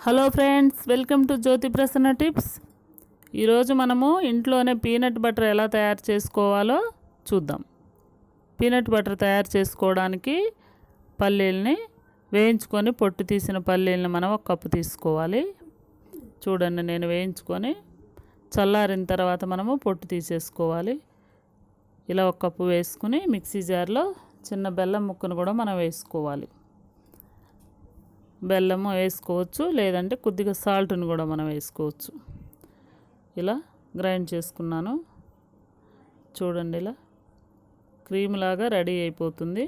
Hello friends, welcome to Jyothi Prasanna tips. ఈరోజు మనము ఇంట్లోనే పీనట్ బటర్ ఎలా తయారు చేసుకోవాలో చూద్దాం. పీనట్ బటర్ తయారు చేసుకోవడానికి పల్లీల్ని వేయించుకొని పొట్టు తీసిన పల్లీల్ని మనం ఒక కప్పు తీసుకోవాలి. చూడండి, నేను వేయించుకొని చల్లారిన తర్వాత మనము పొట్టు తీసేసుకోవాలి. ఇలా ఒక కప్పు వేసుకుని మిక్సీ జార్లో చిన్న బెల్లం ముక్కను కూడా మనం వేసుకోవాలి. బెల్లము వేసుకోవచ్చు, లేదంటే కొద్దిగా సాల్ట్ని కూడా మనం వేసుకోవచ్చు. ఇలా గ్రైండ్ చేసుకున్నాను. చూడండి, ఇలా క్రీమ్ లాగా రెడీ అయిపోతుంది.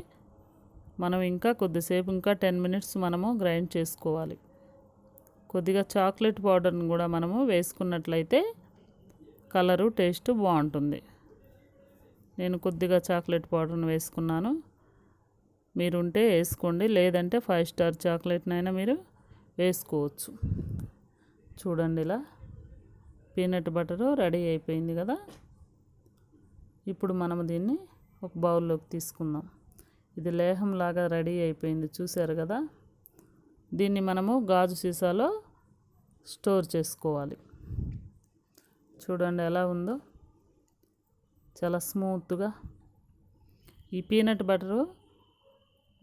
మనం ఇంకా కొద్దిసేపు, ఇంకా 10 మినిట్స్ మనము గ్రైండ్ చేసుకోవాలి. కొద్దిగా చాక్లెట్ పౌడర్ని కూడా మనము వేసుకున్నట్లయితే కలరు టేస్ట్ బాగుంటుంది. నేను కొద్దిగా చాక్లెట్ పౌడర్ని వేసుకున్నాను. మీరుంటే వేసుకోండి, లేదంటే 5 స్టార్ చాక్లెట్నైనా మీరు వేసుకోవచ్చు. చూడండి, ఇలా పీనట్ బటరు రెడీ అయిపోయింది కదా. ఇప్పుడు మనం దీన్ని ఒక బౌల్లోకి తీసుకుందాం. ఇది లేహంలాగా రెడీ అయిపోయింది, చూసారు కదా. దీన్ని మనము గాజు సీసాలో స్టోర్ చేసుకోవాలి. చూడండి ఎలా ఉందో, చాలా స్మూత్గా. ఈ పీనట్ బటరు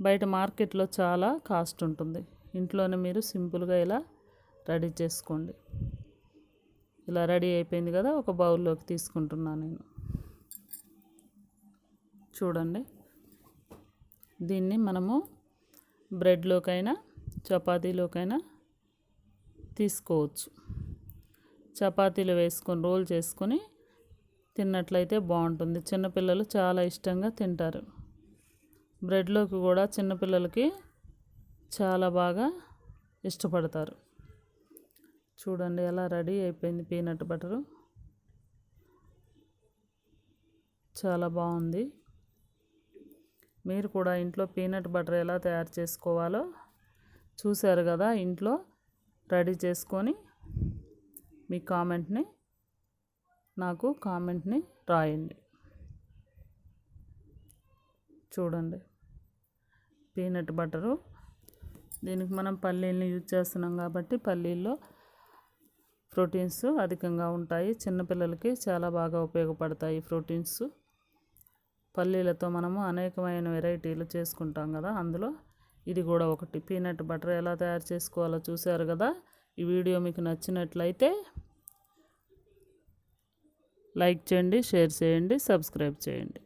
బయట మార్కెట్లో చాలా కాస్ట్ ఉంటుంది. ఇంట్లోనే మీరు సింపుల్గా ఇలా రెడీ చేసుకోండి. ఇలా రెడీ అయిపోయింది కదా, ఒక బౌల్లోకి తీసుకుంటున్నాను నేను. చూడండి, దీన్ని మనము బ్రెడ్లోకైనా చపాతీలోకైనా తీసుకోవచ్చు. చపాతీలు వేసుకొని రోల్ చేసుకొని తిన్నట్లయితే బాగుంటుంది. చిన్నపిల్లలు చాలా ఇష్టంగా తింటారు. బ్రెడ్లోకి కూడా చిన్నపిల్లలకి చాలా బాగా ఇష్టపడతారు. చూడండి, ఎలా రెడీ అయిపోయింది పీనట్ బటరు. చాలా బాగుంది. మీరు కూడా ఇంట్లో పీనట్ బటర్ ఎలా తయారు చేసుకోవాలో చూశారు కదా. ఇంట్లో రెడీ చేసుకొని మీ కామెంట్ని రాయండి. చూడండి, పీనట్ బటరు, దీనికి మనం పల్లీల్ని యూజ్ చేస్తున్నాం కాబట్టి పల్లీల్లో ప్రోటీన్స్ అధికంగా ఉంటాయి. చిన్నపిల్లలకి చాలా బాగా ఉపయోగపడతాయి ప్రోటీన్స్. పల్లీలతో మనము అనేకమైన వెరైటీలు చేసుకుంటాం కదా, అందులో ఇది కూడా ఒకటి. పీనట్ బటర్ ఎలా తయారు చేసుకోవాలో చూశారు కదా. ఈ వీడియో మీకు నచ్చినట్లయితే లైక్ చేయండి, షేర్ చేయండి, సబ్స్క్రైబ్ చేయండి.